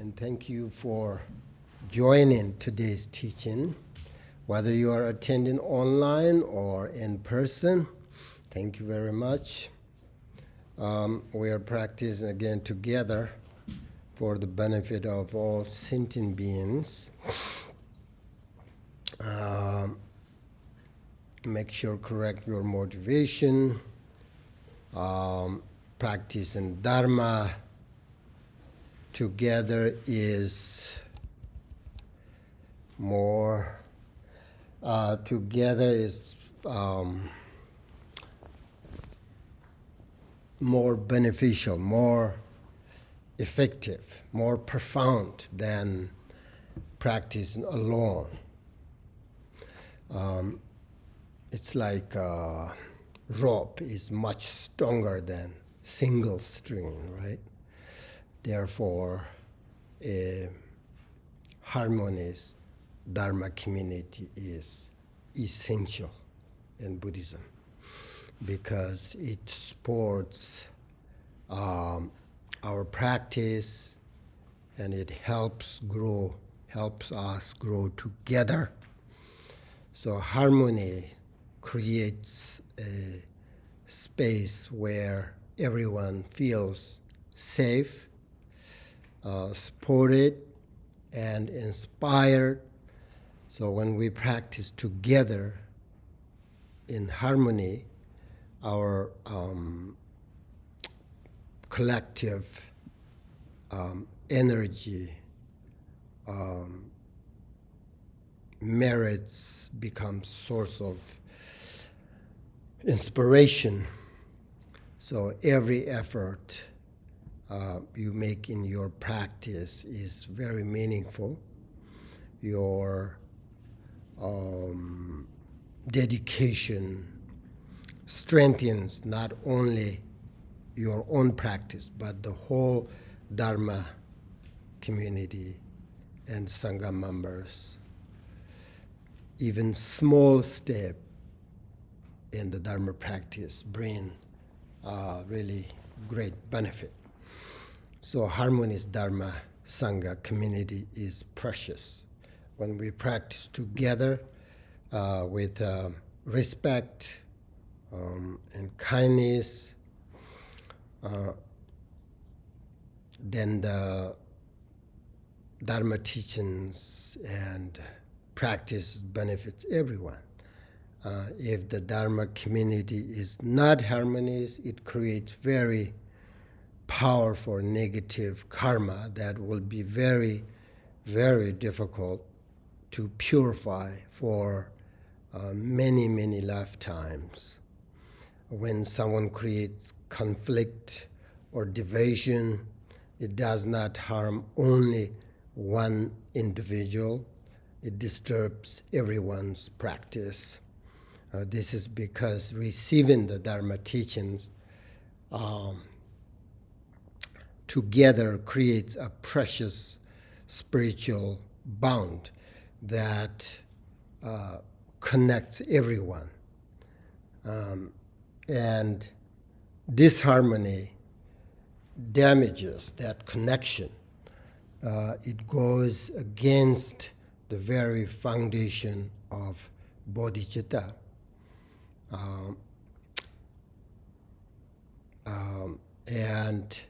and thank you for joining today's teaching. Whether you are attending online or in person, thank you very much. We are practicing again together for the benefit of all sentient beings. Make sure correct your motivation. Practicing Dharma together is more more beneficial, more effective, more profound than practicing alone. It's like a rope is much stronger than single string, right? Therefore, a harmonious Dharma community is essential in Buddhism because it supports our practice and it helps us grow together. So harmony creates a space where everyone feels safe, supported, and inspired. So when we practice together in harmony, our collective energy merits become source of inspiration. So every effort you make in your practice is very meaningful. Your dedication strengthens not only your own practice, but the whole Dharma community and Sangha members. Even small step in the Dharma practice bring really great benefit. So harmonious Dharma Sangha community is precious. When we practice together with respect and kindness, then the Dharma teachings and practice benefits everyone. If the Dharma community is not harmonious, it creates very powerful negative karma that will be very, very difficult to purify for many, many lifetimes. When someone creates conflict or division, it does not harm only one individual, it disturbs everyone's practice. This is because receiving the Dharma teachings together creates a precious spiritual bond that connects everyone. And disharmony damages that connection. It goes against the very foundation of bodhisattva. And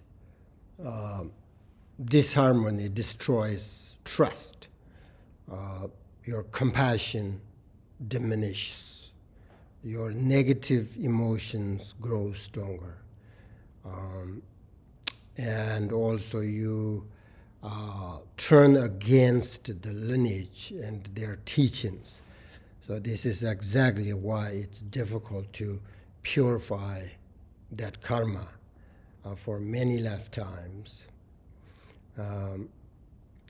disharmony destroys trust. Your compassion diminishes. Your negative emotions grow stronger. And also you turn against the lineage and their teachings. So this is exactly why it's difficult to purify that karma for many lifetimes.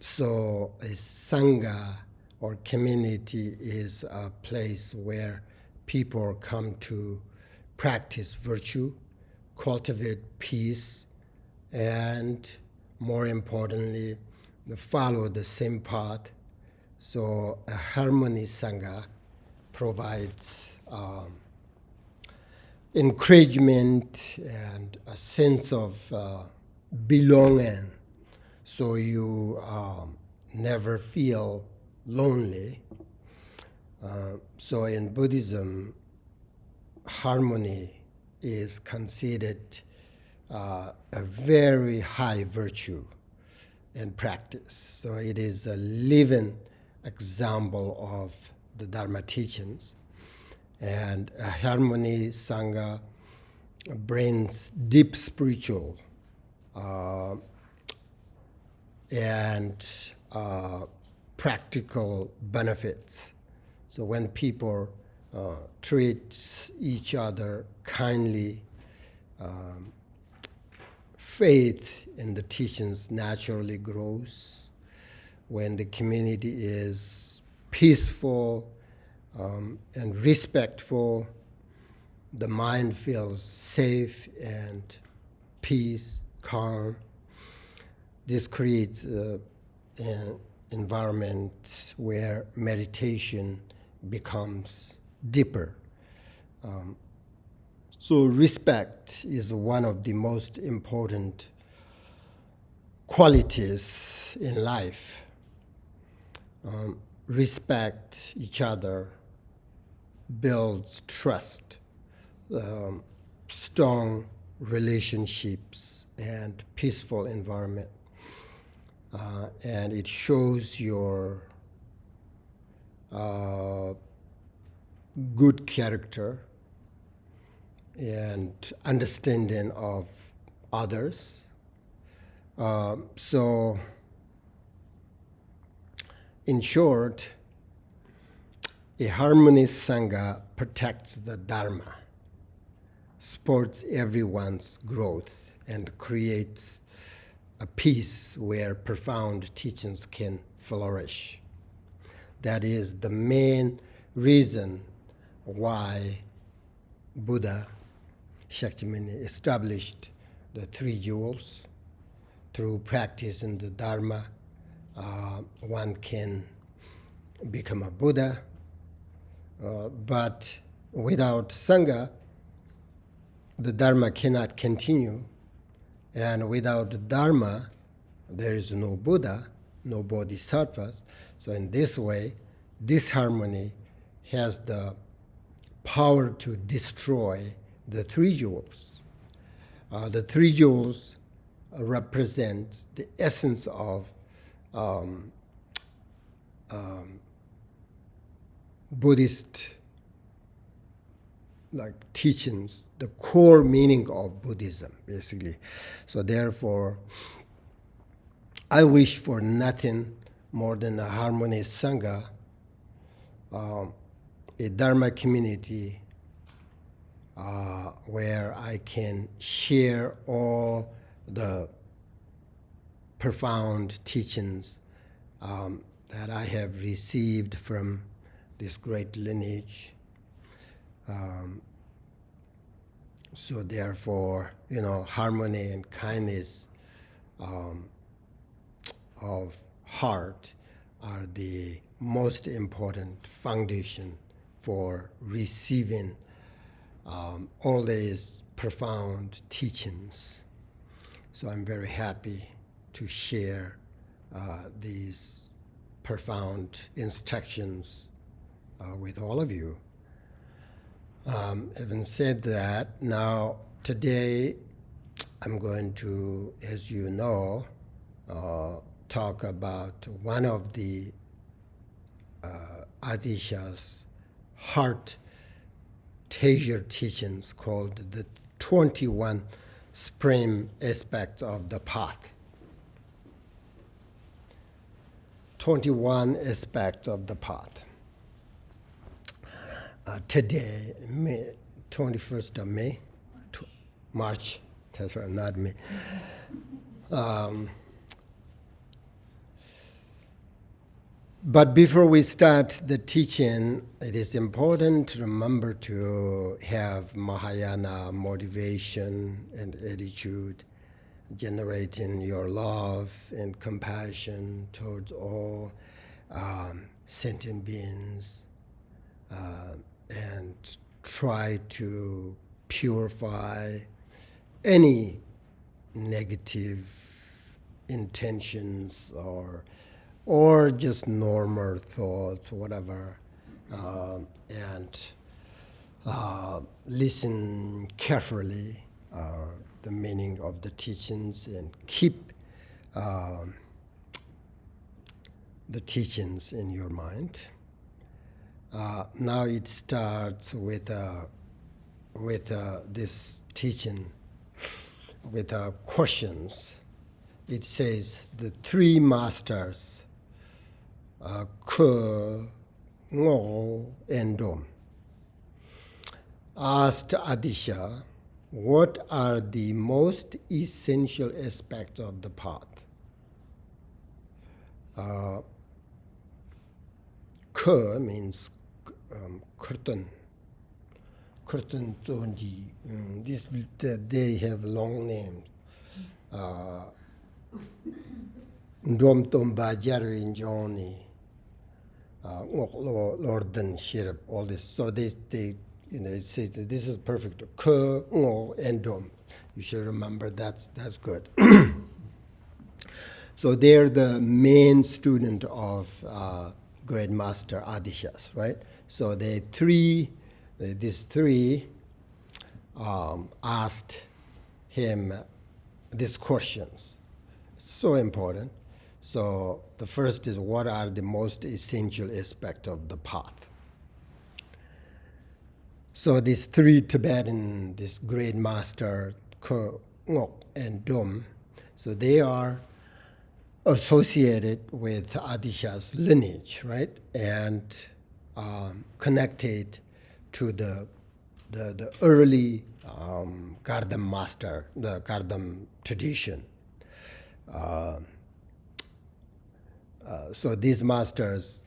So a sangha or community is a place where people come to practice virtue, cultivate peace, and more importantly, follow the same path. So a harmony sangha provides encouragement and a sense of belonging so you never feel lonely. So in Buddhism, harmony is considered a very high virtue and practice. So it is a living example of the Dharma teachings. And harmony Sangha brings deep spiritual and practical benefits. So when people treat each other kindly, faith in the teachings naturally grows. When the community is peaceful and respectful, the mind feels safe and peace, calm. This creates an environment where meditation becomes deeper. So respect is one of the most important qualities in life. Respect each other builds trust, strong relationships, and peaceful environment. And it shows your good character and understanding of others. So, in short, a harmonious Sangha protects the Dharma, supports everyone's growth, and creates a peace where profound teachings can flourish. That is the main reason why Buddha Shakyamuni established the three jewels. Through practice in the Dharma, one can become a Buddha, but without Sangha, the Dharma cannot continue, and without the Dharma, there is no Buddha, no bodhisattvas. So in this way, disharmony has the power to destroy the three jewels. The three jewels represent the essence of Buddhist teachings, the core meaning of Buddhism, basically. So therefore, I wish for nothing more than a harmonious Sangha, a Dharma community where I can share all the profound teachings that I have received from this great lineage. So therefore, harmony and kindness of heart are the most important foundation for receiving all these profound teachings. So I'm very happy to share these profound instructions with all of you. Having said that, now today I'm going to, as you know, talk about one of the Atisha's heart treasure teachings called the 21 supreme aspects of the path. 21 aspects of the path. Today, May, 21st of May, March, that's right, not May. But before we start the teaching, it is important to remember to have Mahayana motivation and attitude, generating your love and compassion towards all sentient beings, and try to purify any negative intentions or just normal thoughts, whatever, and listen carefully the meaning of the teachings and keep the teachings in your mind. Now it starts with this teaching with questions. It says the three masters, Ke, Ngo, and Dom, asked Atisha, what are the most essential aspects of the path? Ke means curtain. Curtain Zonji. They have long names. Ndom Tomba Jarin Joni, Lorden Sherab, all this. So they say that this is perfect. Ke, Ngo, and Dom. You should remember that's good. So they're the main student of Great Master Atisha's, right? So these three asked him these questions. So important. So the first is, what are the most essential aspects of the path? So these three Tibetan, this Great Master, Ke, Ngok, and Dom, so they are associated with Atisha's lineage, right? And connected to the early Gardam master, the Gardam tradition. So these masters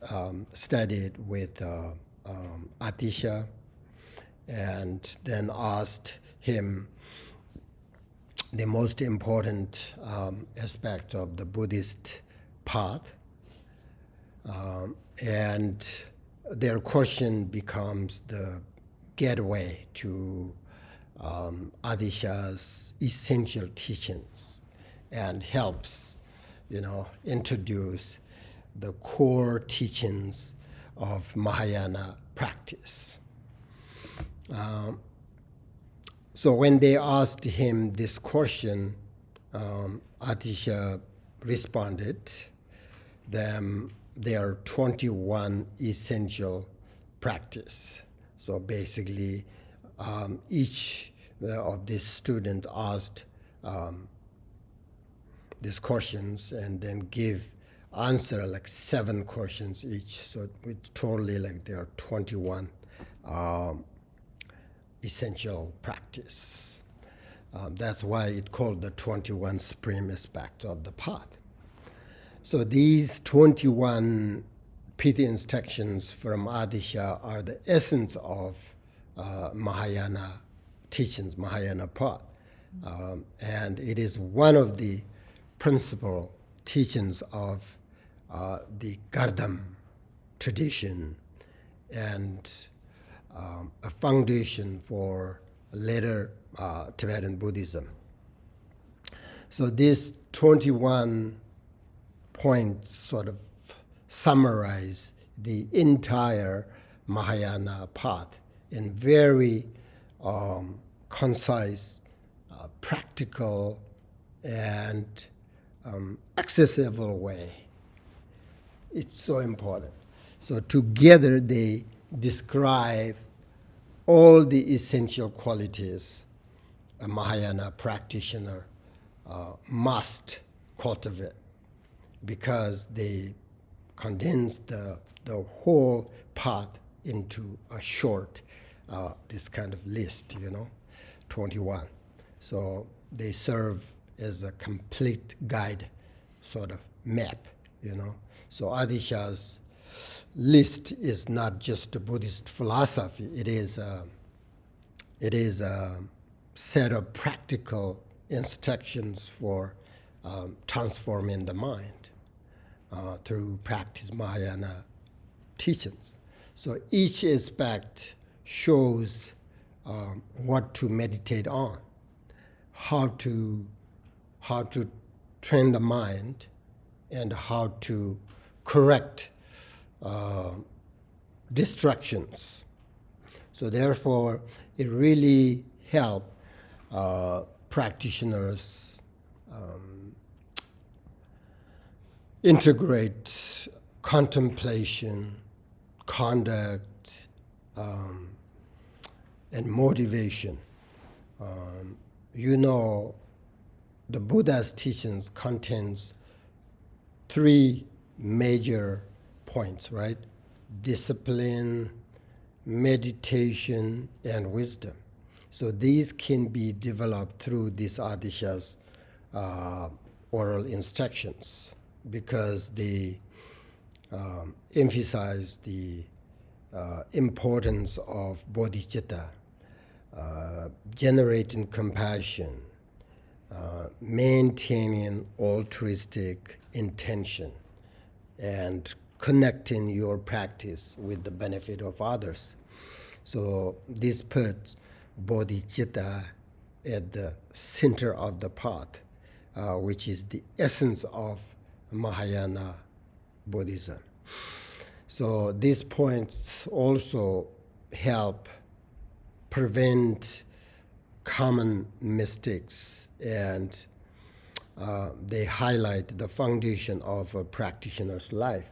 studied with Atisha and then asked him the most important aspect of the Buddhist path. And their question becomes the gateway to Atisha's essential teachings and helps, introduce the core teachings of Mahayana practice. So when they asked him this question, Atisha responded, there are 21 essential practice. So basically, each of these students asked these questions and then give answer like 7 questions each. So it's totally like there are 21 essential practice. That's why it's called the 21 supreme aspects of the path. So these 21 Pith instructions from Atisha are the essence of Mahayana teachings, Mahayana path. And it is one of the principal teachings of the Gardam tradition and a foundation for later Tibetan Buddhism. So these 21 points sort of summarize the entire Mahayana path in very concise, practical, and accessible way. It's so important. So together they describe all the essential qualities a Mahayana practitioner must cultivate, because they condense the whole path into a short, this kind of list, 21. So they serve as a complete guide, sort of map, So Atisha's list is not just a Buddhist philosophy. It is a set of practical instructions for transforming the mind through practice Mahayana teachings. So each aspect shows what to meditate on, how to train the mind and how to correct distractions. So therefore, it really helps practitioners integrate contemplation, conduct, and motivation. The Buddha's teachings contains three major points, right? Discipline, meditation, and wisdom. So these can be developed through these Atisha's oral instructions because they emphasize the importance of bodhicitta, generating compassion, maintaining altruistic intention, and connecting your practice with the benefit of others. So this puts bodhicitta at the center of the path, which is the essence of Mahayana Buddhism. So these points also help prevent common mistakes, and they highlight the foundation of a practitioner's life.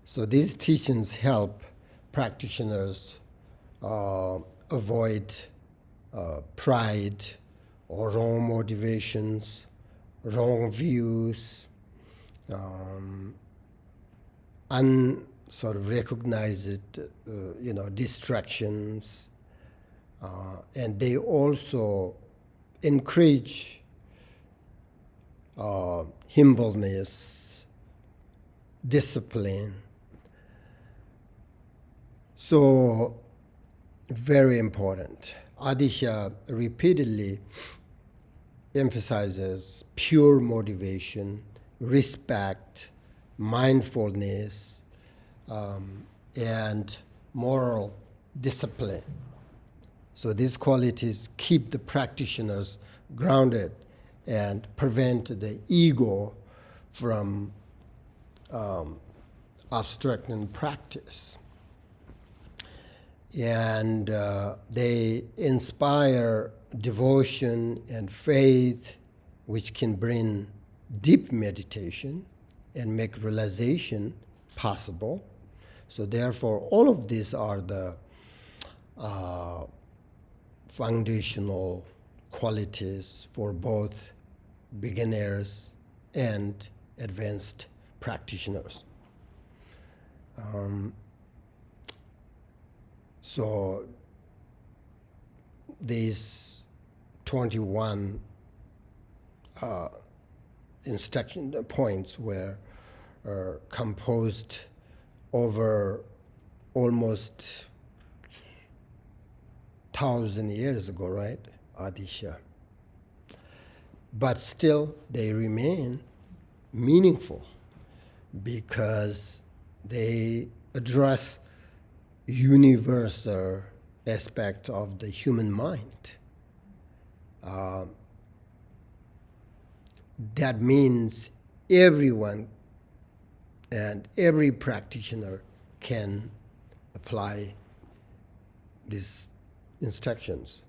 So these teachings help practitioners avoid pride or wrong motivations, wrong views, unrecognized distractions, and they also encourage humbleness, discipline. So, very important. Atisha repeatedly emphasizes pure motivation, respect, mindfulness, and moral discipline. So these qualities keep the practitioners grounded and prevent the ego from obstructing practice. And they inspire devotion and faith, which can bring deep meditation and make realization possible. So therefore, all of these are the foundational qualities for both beginners and advanced practitioners. So these 21 instruction points were composed over almost 1,000 years ago, right, Atisha? But still, they remain meaningful because they address universal aspect of the human mind. That means everyone and every practitioner can apply these instructions.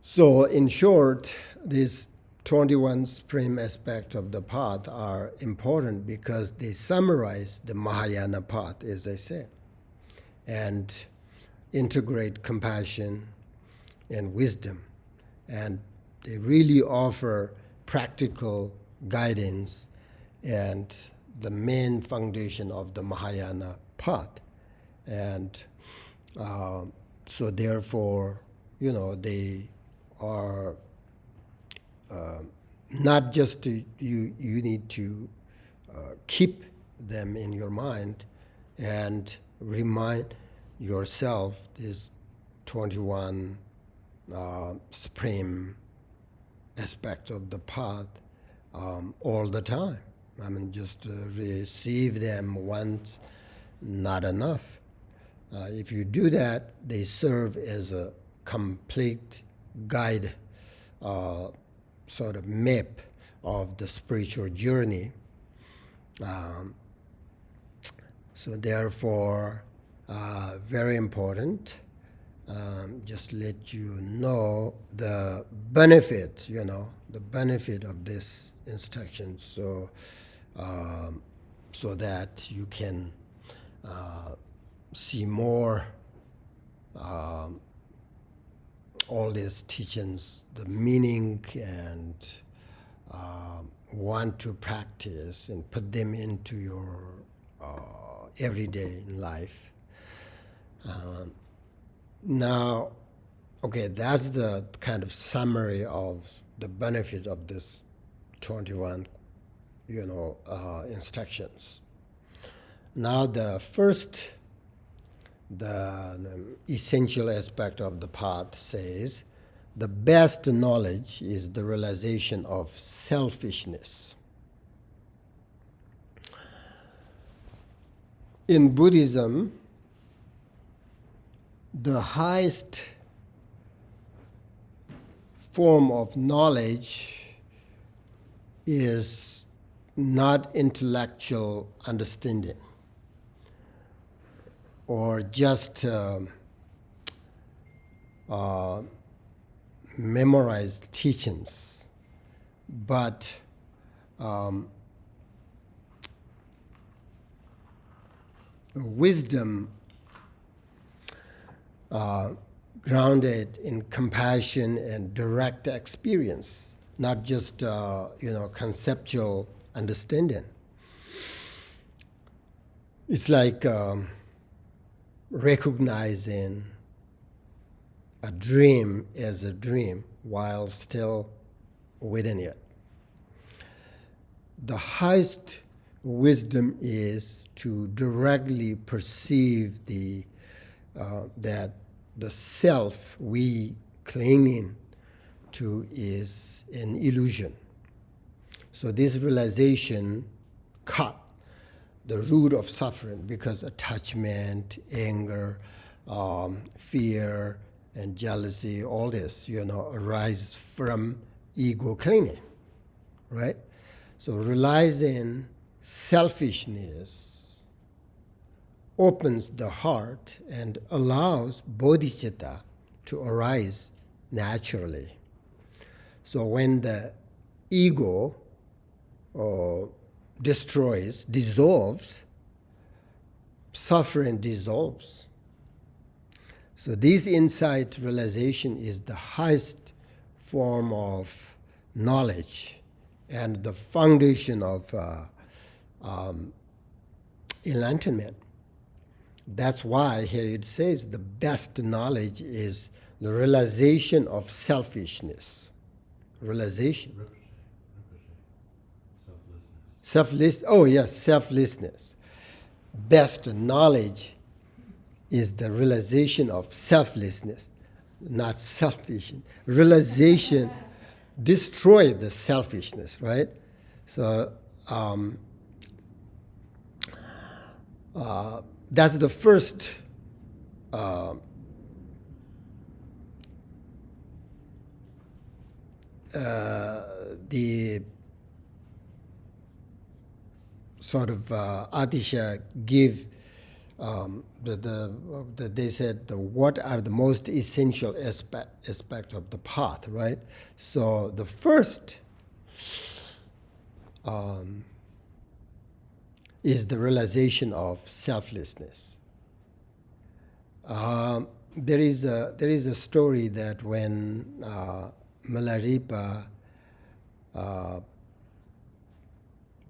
So in short, these 21 supreme aspects of the path are important because they summarize the Mahayana path, as I said, and integrate compassion and wisdom. And they really offer practical guidance and the main foundation of the Mahayana path. And so therefore, they are not just you need to keep them in your mind and remind yourself these 21 supreme aspects of the path all the time. I mean, just receive them once, not enough. If you do that, they serve as a complete guide, sort of map of the spiritual journey. So therefore, very important. Just let you know the benefit, the benefit of this instruction, so that you can see more all these teachings, the meaning, and want to practice and put them into your everyday life. Now, okay, that's the kind of summary of the benefit of this 21, instructions. Now, the first, the essential aspect of the path says, the best knowledge is the realization of selfishness. In Buddhism, the highest form of knowledge is not intellectual understanding or just memorized teachings, but wisdom grounded in compassion and direct experience, not just conceptual understanding. It's like recognizing a dream as a dream while still within it. The highest wisdom is to directly perceive that the self we clinging to is an illusion. So this realization cut the root of suffering, because attachment, anger, fear, and jealousy, all this, arise from ego clinging, right? So realizing selfishness opens the heart and allows bodhisattva to arise naturally. So when the ego dissolves, suffering dissolves. So this insight realization is the highest form of knowledge and the foundation of enlightenment. That's why here it says the best knowledge is the realization of selfishness. Realization. Selflessness. Best knowledge is the realization of selflessness, not selfish. Realization destroy the selfishness, right? So that's the first the sort of Atisha give they said what are the most essential aspect of the path, right? So the first is the realization of selflessness. There is a story that when Milarepa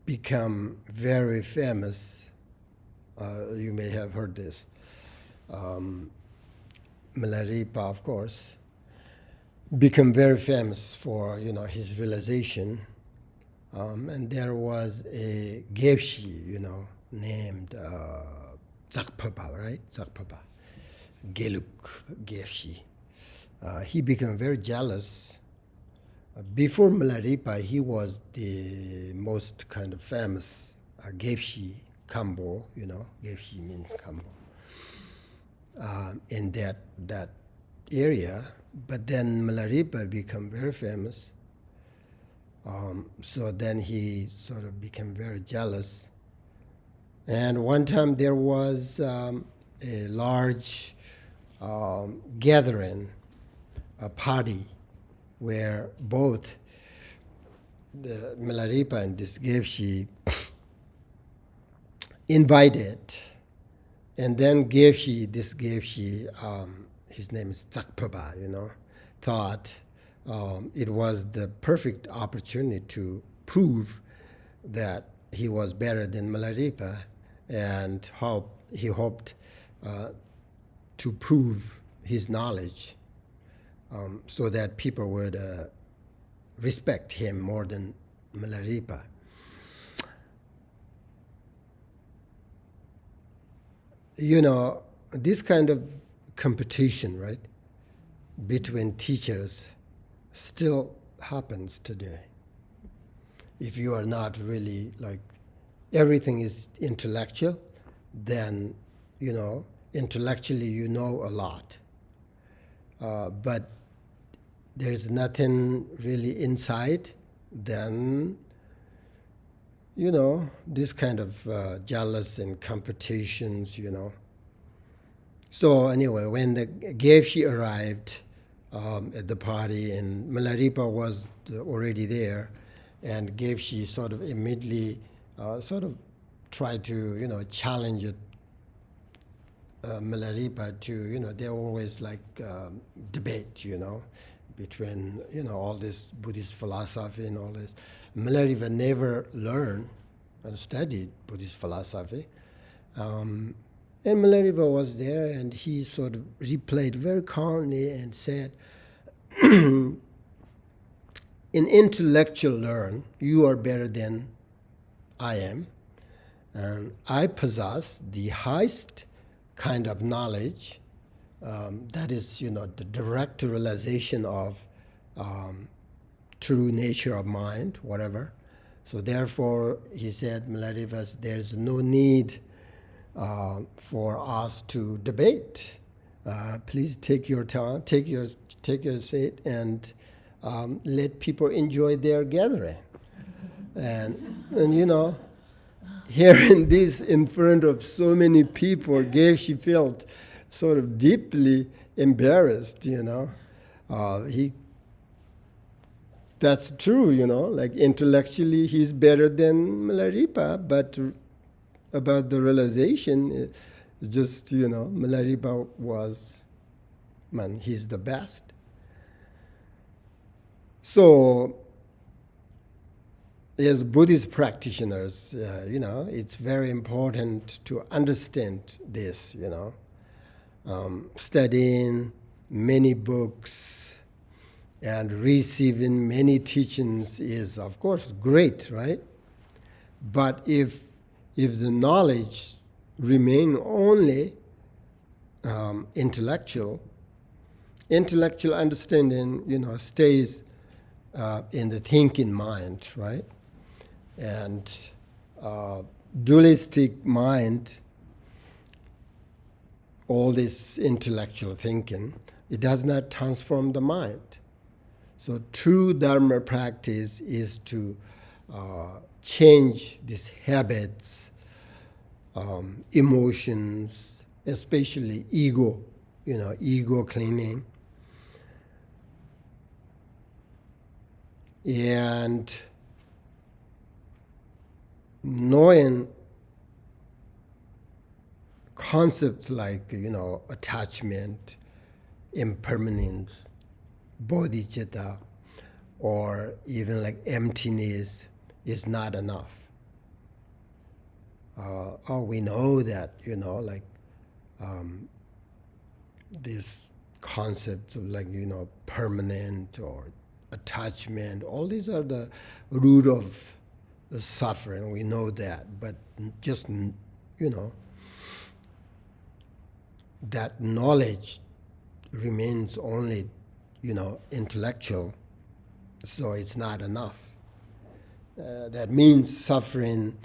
become very famous, you may have heard this. Milarepa, of course, became very famous for his realization, and there was a Gebshi, named Zakpapa, right? Zakpapa, Geluk Gebshi. He became very jealous. Before Milarepa, he was the most kind of famous Gebshi Khenpo, Gebshi means Khenpo, in that area. But then Milarepa became very famous. So then he sort of became very jealous. And one time there was a large gathering, a party, where both the Milarepa and this Gevshi invited, and then this Gevshi, his name is Tsakpaba, thought it was the perfect opportunity to prove that he was better than Milarepa, and he hoped to prove his knowledge so that people would respect him more than Milarepa. This kind of competition, right, between teachers still happens today. If you are not really everything is intellectual, then, intellectually you know a lot. But there's nothing really inside, then, this kind of jealous and competitions, So anyway, when the Gevshi arrived at the party, and Milarepa was already there, and Gevshi sort of immediately tried to, challenge it, Milarepa to, they always debate, between, all this Buddhist philosophy and all this. Milarepa never learned and studied Buddhist philosophy. And Milarepa was there, and he sort of replayed very calmly and said, in intellectual learn, you are better than I am. And I possess the highest kind of knowledge, that is, the direct realization of true nature of mind, whatever. So therefore, he said, Milarepa, there's no need for us to debate. Please take your time, take your seat, and let people enjoy their gathering. And hearing this in front of so many people, she felt sort of deeply embarrassed. That's true. Intellectually he's better than Milarepa, but about the realization, just Milarepa he's the best. So, as Buddhist practitioners, it's very important to understand this, studying many books and receiving many teachings is, of course, great, right? But if the knowledge remain only intellectual understanding, stays in the thinking mind, right? And dualistic mind, all this intellectual thinking, it does not transform the mind. So true Dharma practice is to change these habits, emotions, especially ego, ego cleaning. And knowing concepts like, attachment, impermanence, bodhicitta, or even like emptiness is not enough. We know that, these concepts of permanent or attachment, all these are the root of the suffering. We know that, but just, that knowledge remains only, intellectual, so it's not enough. That means suffering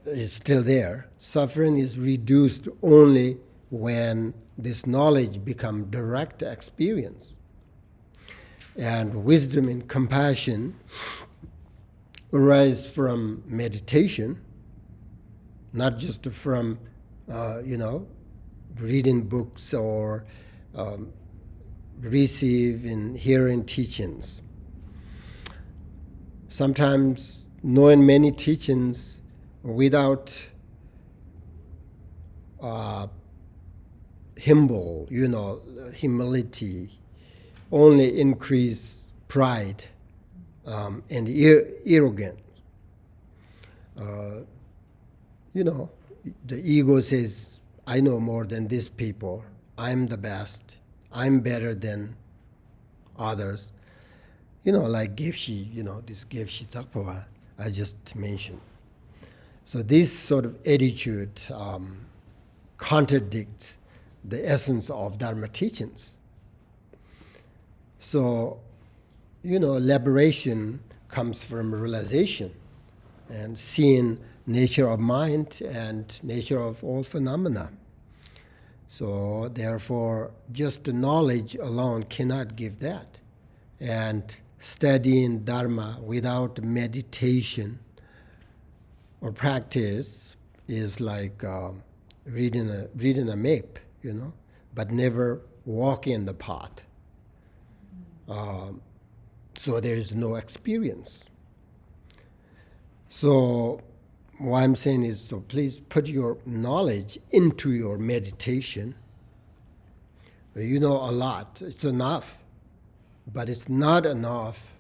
is still there. Suffering is reduced only when this knowledge becomes direct experience. And wisdom and compassion arise from meditation, not just from, reading books or receiving, hearing teachings. Sometimes knowing many teachings without humility only increase pride and arrogance. The ego says, I know more than these people. I'm the best. I'm better than others. Like Gyepshi, this Gyepshi Tsakpa I just mentioned. So this sort of attitude contradicts the essence of Dharma teachings. So, liberation comes from realization and seeing nature of mind and nature of all phenomena. So, therefore, just the knowledge alone cannot give that. And studying Dharma without meditation or practice is like reading a map, but never walking the path. So there is no experience. So what I'm saying is, so please put your knowledge into your meditation. You know a lot, it's enough, but it's not enough.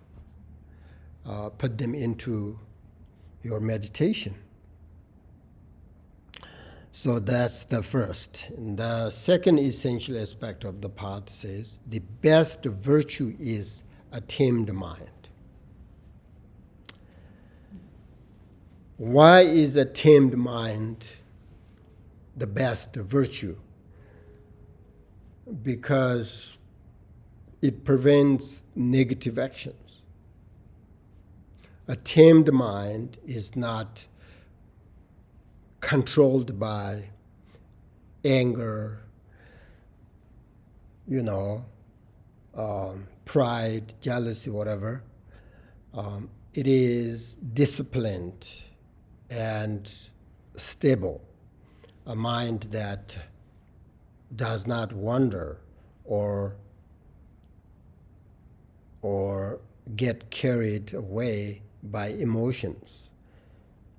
Put them into your meditation. So that's the first. And the second essential aspect of the path says the best virtue is a tamed mind. Why is a tamed mind the best virtue? Because it prevents negative actions. A tamed mind is not controlled by anger, pride, jealousy, whatever. It is disciplined and stable, a mind that does not wander or get carried away by emotions,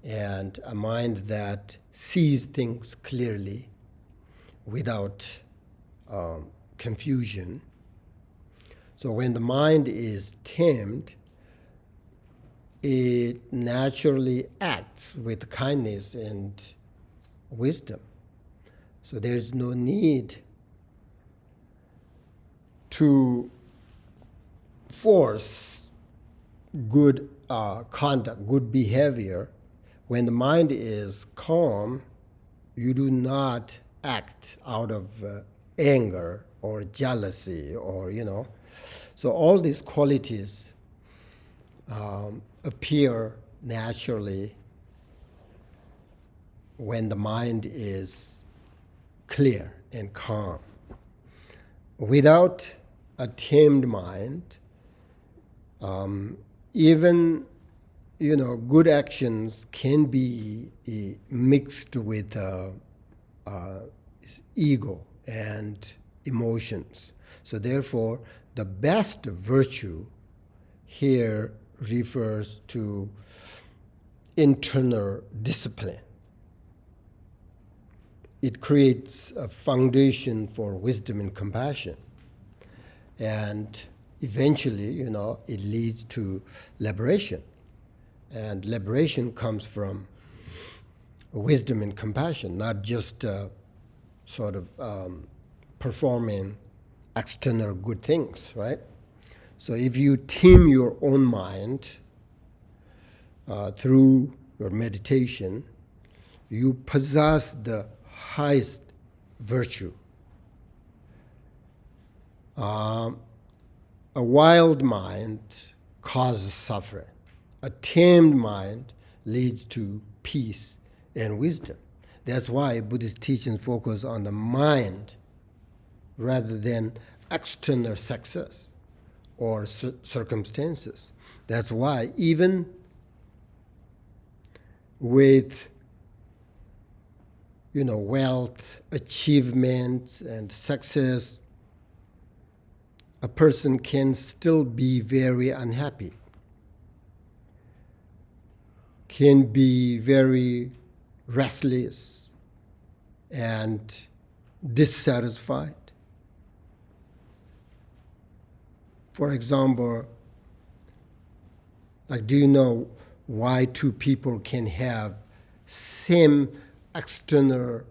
and a mind that sees things clearly without confusion. So when the mind is tamed, it naturally acts with kindness and wisdom. So there's no need to force good conduct, good behavior. When the mind is calm, you do not act out of anger or jealousy or, So all these qualities appear naturally when the mind is clear and calm. Without a tamed mind, even good actions can be mixed with ego and emotions. So therefore, the best virtue here refers to internal discipline. It creates a foundation for wisdom and compassion. And eventually, it leads to liberation. And liberation comes from wisdom and compassion, not just performing external good things, right? So if you tame your own mind through your meditation, you possess the highest virtue. A wild mind causes suffering. A tamed mind leads to peace and wisdom. That's why Buddhist teachings focus on the mind rather than external success or circumstances. That's why even with wealth, achievements, and success, a person can still be very unhappy, can be very restless and dissatisfied. For example, do you know why two people can have same external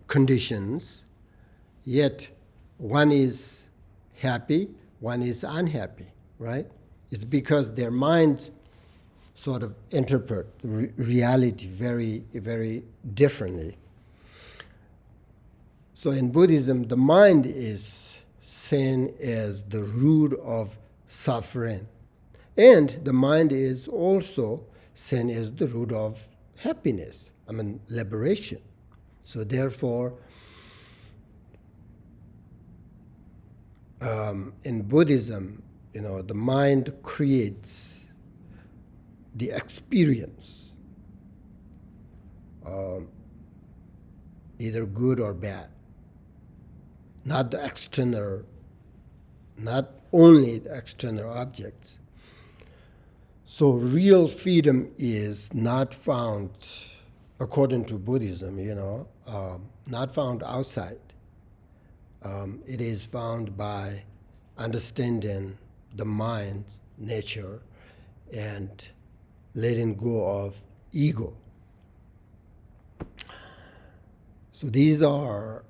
conditions, yet one is happy, one is unhappy, right? It's because their minds sort of interpret reality very, very differently. So in Buddhism, the mind is seen as the root of suffering. And the mind is also seen as the root of happiness, liberation. So therefore, in Buddhism, the mind creates the experience, either good or bad, not the external, not only the external objects. So real freedom is not found, according to Buddhism, not found outside. It is found by understanding the mind's nature and letting go of ego. So these are,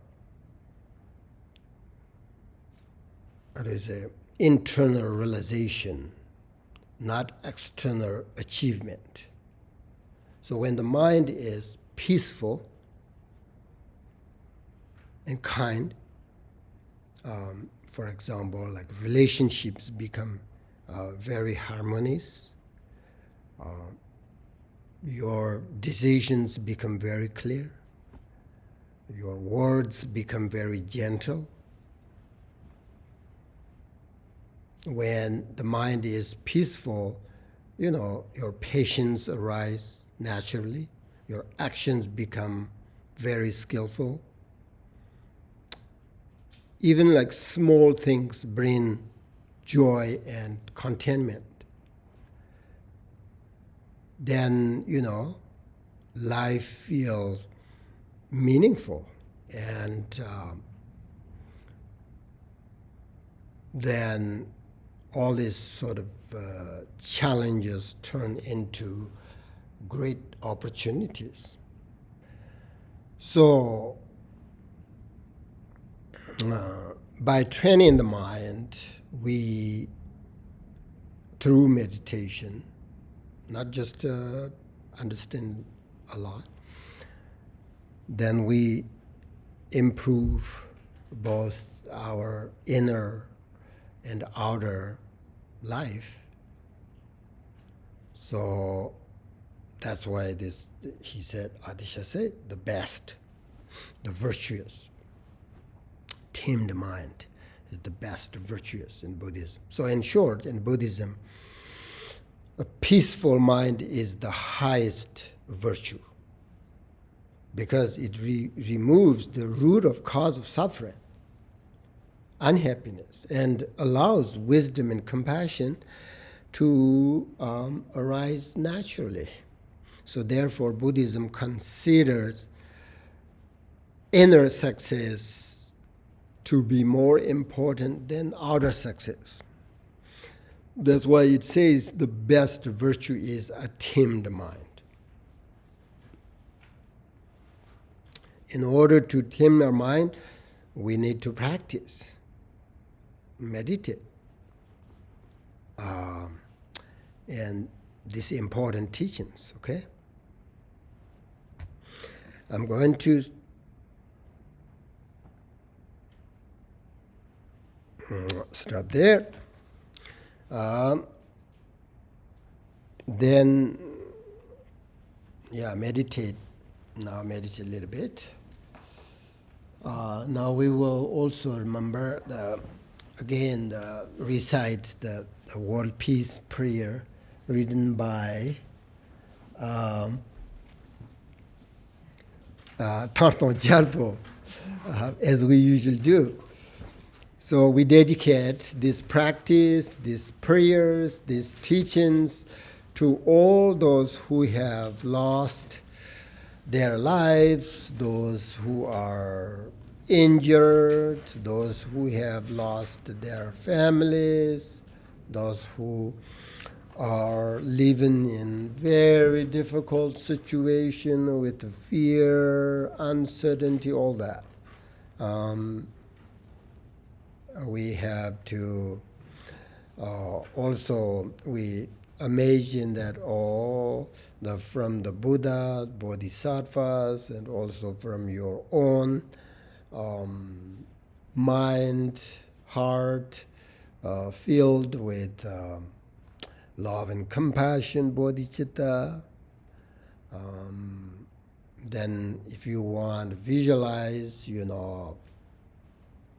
internal realization, not external achievement. So when the mind is peaceful and kind, for example, relationships become very harmonious, your decisions become very clear, your words become very gentle. When the mind is peaceful, your patience arises naturally, your actions become very skillful. Even small things bring joy and contentment. Then, life feels meaningful, and then all these sort of challenges turn into great opportunities. So, by training the mind, we, through meditation, not just understand a lot, then we improve both our inner and outer life. So that's why he said, Atisha said, the best, the virtuous, tamed mind is the best virtuous in Buddhism. So in short, in Buddhism, a peaceful mind is the highest virtue because it removes the root of cause of suffering, unhappiness, and allows wisdom and compassion to arise naturally. So therefore, Buddhism considers inner success to be more important than outer success. That's why it says the best virtue is a tamed mind. In order to tame our mind, we need to practice, meditate, and these important teachings, okay? I'm going to stop there. Then, meditate. Now meditate a little bit. Now we will also remember the again recite the World Peace Prayer written by Tonton Gyalpo, as we usually do. So we dedicate this practice, these prayers, these teachings to all those who have lost their lives, those who are injured, those who have lost their families, those who are living in very difficult situation with fear, uncertainty, all that. We have to also we imagine that all from the Buddha, bodhisattvas, and also from your own mind, heart, filled with love and compassion, bodhicitta. Then if you want to visualize,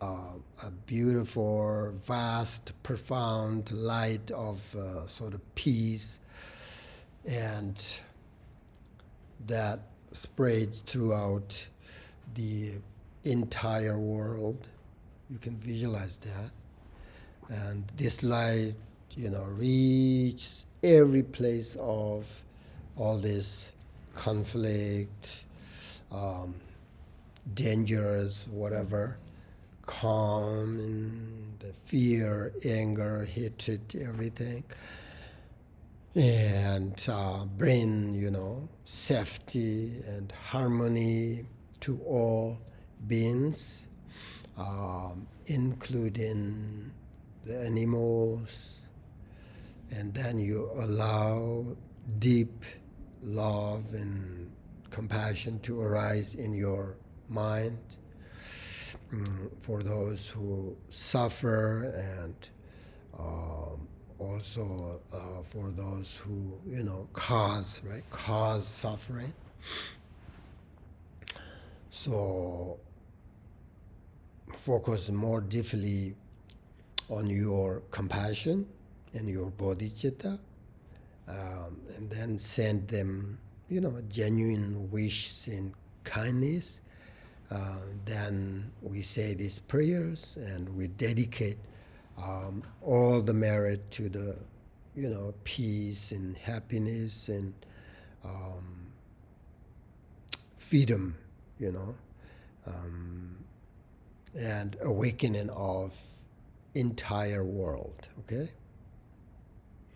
a beautiful, vast, profound light of sort of peace, and that spreads throughout the entire world. You can visualize that. And this light, reaches every place of all this conflict, dangerous, whatever, calm, and the fear, anger, hatred, everything. And bring, safety and harmony to all beings, including the animals. And then you allow deep love and compassion to arise in your mind for those who suffer, and also for those who cause suffering. So focus more deeply on your compassion and your bodhicitta, and then send them genuine wishes and kindness. Then we say these prayers, and we dedicate all the merit to the peace and happiness and freedom, and awakening of entire world. Okay.